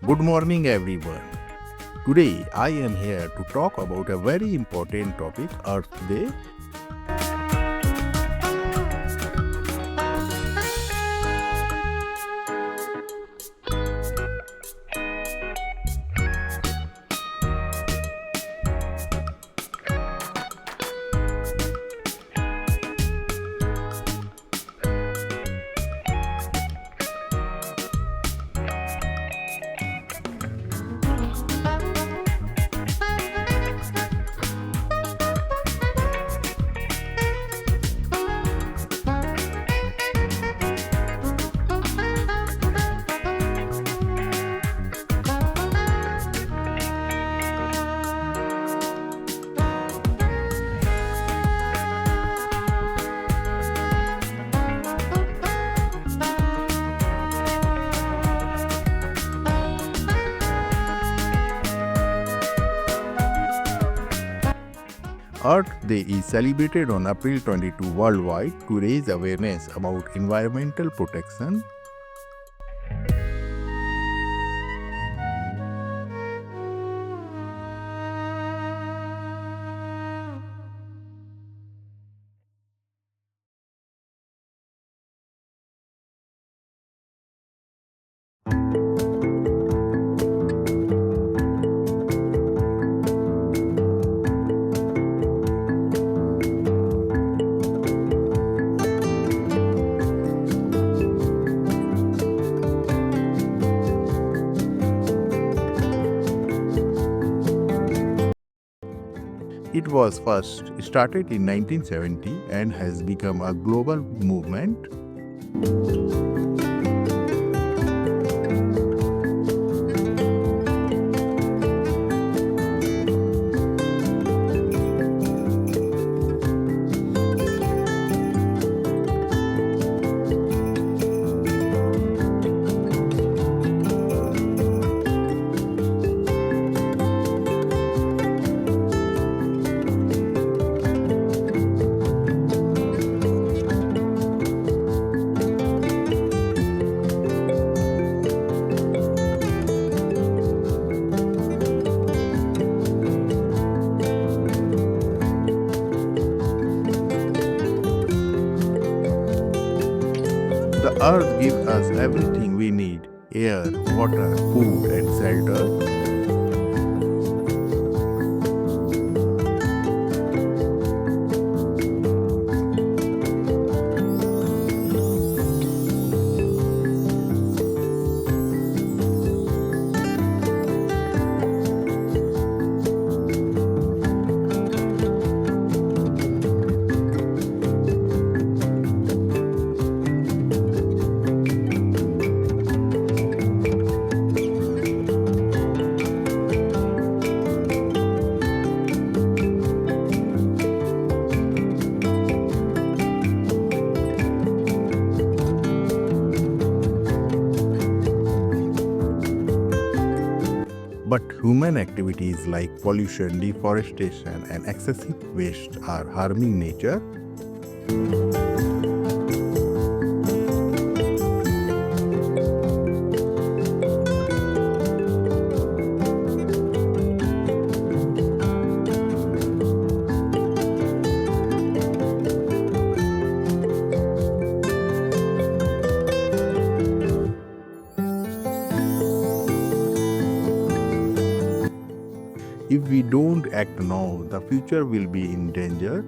Good morning, everyone. Today, I am here to talk about a very important topic, Earth Day. Earth Day is celebrated on April 22 worldwide to raise awareness about environmental protection. It was first started in 1970 and has become a global movement. The earth gives us everything we need: air, water, food, and shelter. But human activities like pollution, deforestation, and excessive waste are harming nature. If we don't act now, the future will be in danger.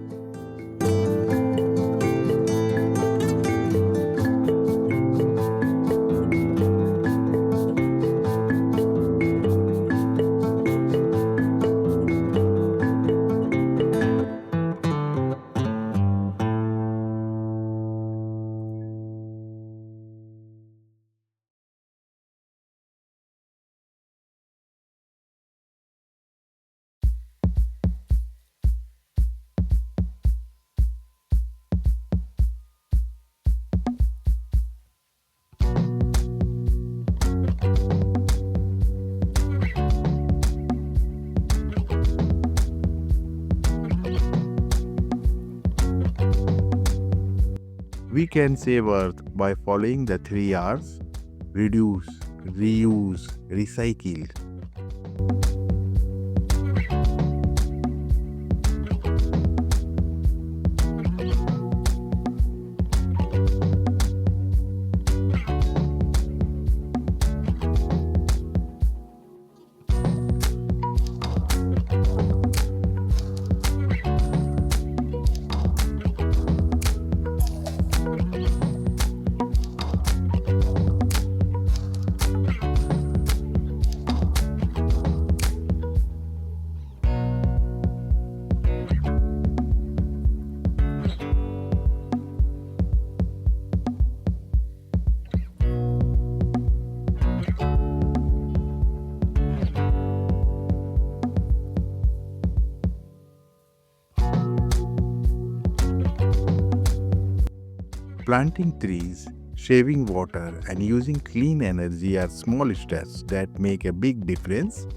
We can save Earth by following the 3 R's: reduce, reuse, recycle. Planting trees, saving water, and using clean energy are small steps that make a big difference.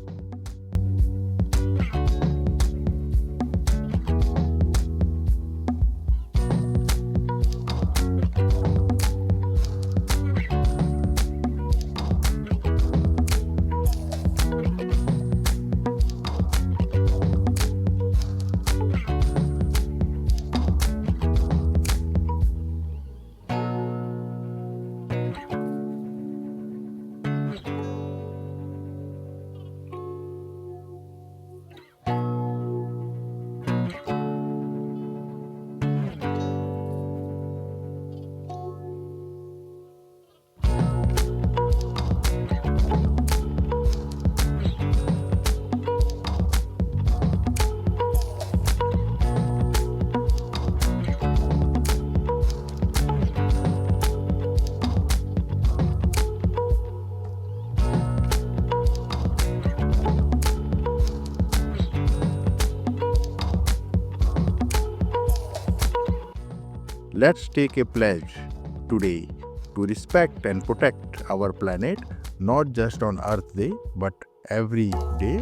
Let's take a pledge today to respect and protect our planet, not just on Earth Day, but every day